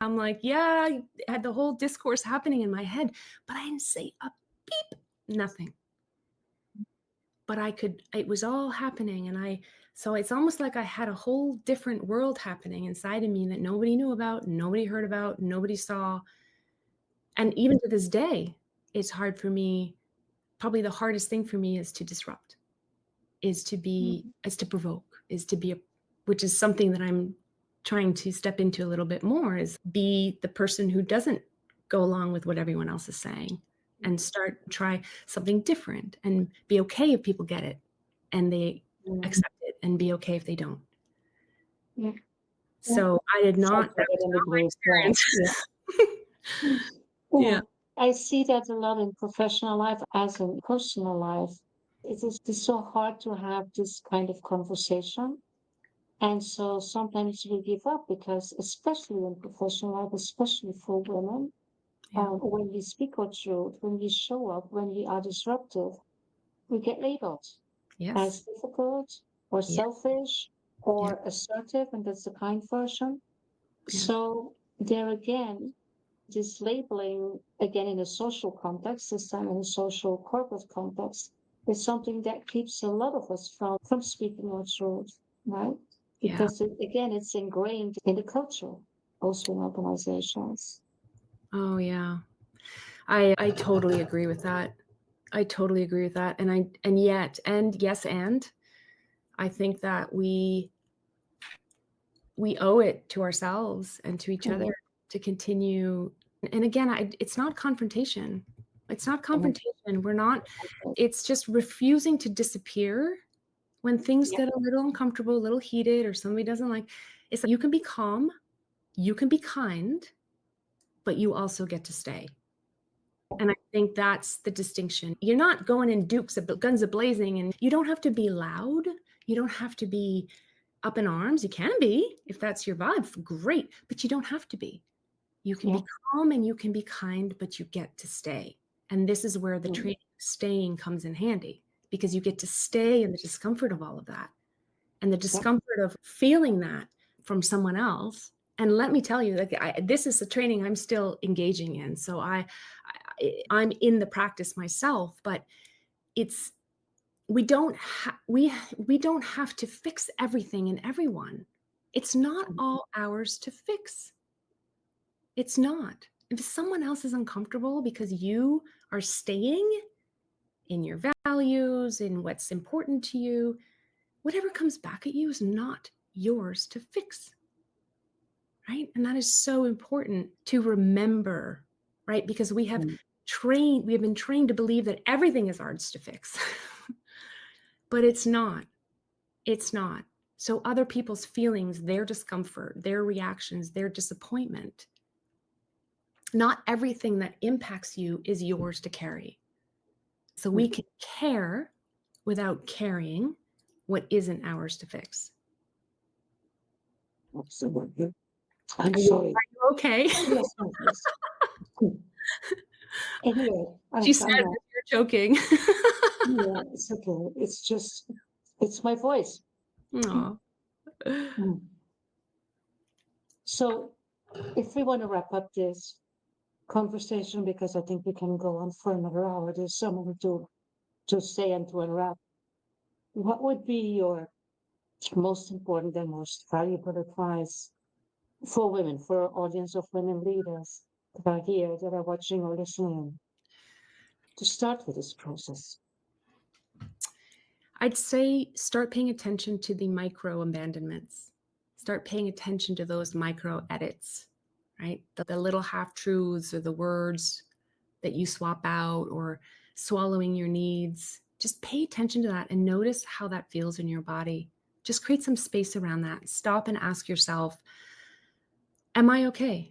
I'm like, yeah, I had the whole discourse happening in my head, but I didn't say a beep, nothing. But it was all happening. So it's almost like I had a whole different world happening inside of me that nobody knew about, nobody heard about, nobody saw. And even to this day, it's hard for me. Probably the hardest thing for me is to disrupt, Mhm. is to provoke, which is something that I'm trying to step into a little bit more, is be the person who doesn't go along with what everyone else is saying and try something different and be okay if people get it and they Yeah. accept it and be okay if they don't. Yeah. Yeah. So I that was totally not my agree with that. Yeah. experience. Yeah. Yeah. I see that a lot in professional life as in personal life. It is just so hard to have this kind of conversation. And so sometimes we give up because, especially in professional life, especially for women, Yeah. when we speak our truth, when we show up, when we are disruptive, we get labeled Yes. as difficult or Yeah. selfish Yeah. or assertive, and that's the kind version. Yeah. So there again, this labeling, again in a social context, this time in a social corporate context, is something that keeps a lot of us from speaking our truth, right? Yeah. Because again, it's ingrained in the culture, also in organizations. Oh, yeah. I totally agree with that. I totally agree with that. And yes, and I think that we owe it to ourselves and to each other Mhm. to continue. And again, it's not confrontation. It's not confrontation. We're not, it's just refusing to disappear when things Yeah. get a little uncomfortable, a little heated, or somebody doesn't like. It's like you can be calm, you can be kind, but you also get to stay. And I think that's the distinction. You're not going in guns a-blazing, and you don't have to be loud. You don't have to be up in arms. You can be if that's your vibe, great, but you don't have to be. You can Yeah. be calm and you can be kind, but you get to stay. And this is where the Mm. training of staying comes in handy, because you get to stay in the discomfort of all of that and the Yeah. discomfort of feeling that from someone else. And let me tell you, like, this is a training I'm still engaging in. So I'm in the practice myself, but it's we don't have to fix everything and everyone. It's not all ours to fix. It's not. If someone else is uncomfortable because you are staying in your values, in what's important to you, whatever comes back at you is not yours to fix, right? And that is so important to remember, right? Because Mm. we have been trained to believe that everything is ours to fix. But it's not. It's not. So other people's feelings, their discomfort, their reactions, their disappointment, not everything that impacts you is yours to carry. So we Mm. can care without carrying what isn't ours to fix. Absolutely. I'm Are sorry. you okay? Yes, yes, yes. Mm. Anyway, She said I'm that you're joking. yeah, it's okay. It's just, it's my voice. Aw. Mm. So if we want to wrap up this conversation, because I think we can go on for another hour, there's so much to say and to unwrap. What would be your most important and most valuable advice for women, for our audience of women leaders that are here, that are watching or listening, to start with this process? I'd say start paying attention to the micro abandonments. Start paying attention to those micro edits, right? The little half truths or the words that you swap out or swallowing your needs. Just pay attention to that and notice how that feels in your body. Just create some space around that. Stop and ask yourself, am I okay?